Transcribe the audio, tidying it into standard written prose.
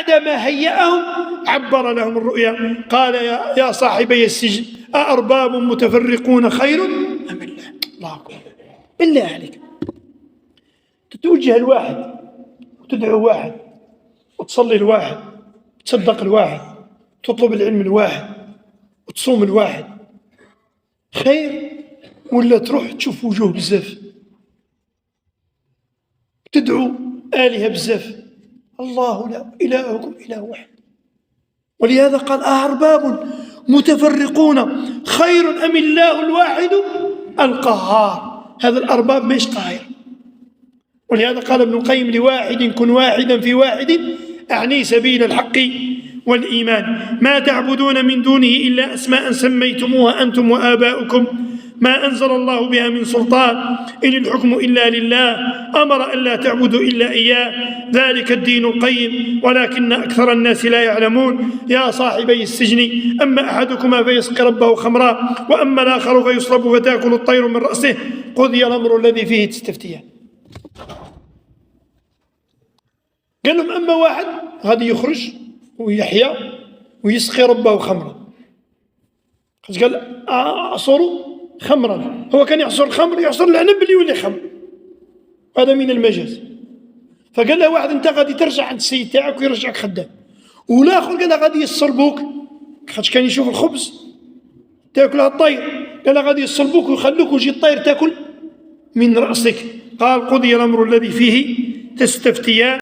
بعدما هيأهم عبر لهم الرؤيا قال يا صاحبي السجن أأرباب متفرقون خير أم الله؟ الله أكبر. بالله عليك تتوجه الواحد وتدعو واحد وتصلي الواحد وتصدق الواحد وتطلب العلم الواحد وتصوم الواحد خير، ولا تروح تشوف وجوه بزاف تدعو آلهة بزاف؟ الله لا إلهكم إله واحد. ولهذا قال أأرباب متفرقون خير أم الله الواحد القهار؟ هذا الأرباب ماهيش قاهر. ولهذا قال ابن القيم لواحد كن واحدا في واحد أعني سبيل الحق والإيمان. ما تعبدون من دونه إلا أسماء سميتموها أنتم وآباؤكم ما أنزل الله بها من سلطان إن الحكم إلا لله أمر ألا تعبدوا إلا إياه ذلك الدين القيم ولكن أكثر الناس لا يعلمون. يا صاحبي السجن أما أحدكما فيسقي ربه خمرا وأما الآخر فيصلب فتأكل الطير من رأسه قضي الأمر الذي فيه تستفتيان. قال لهم أما واحد غادي يخرج ويحيا ويسقي ربه خمرا، قال أعصروا خمرا، هو كان يعصر الخمر يعصر العنب اللي يولي خمر، هذا من المجاز. فقال له واحد أنت غادي ترجع عند السيد تاعك ويرجعك خدام، والآخر قال له غادي يصلبوك، خاطش كان يشوف الخبز تاكلها الطير، قال له غادي يصلبوك ويخلوك ويجي الطير تاكل من رأسك. قال قضي الأمر الذي فيه تستفتيان.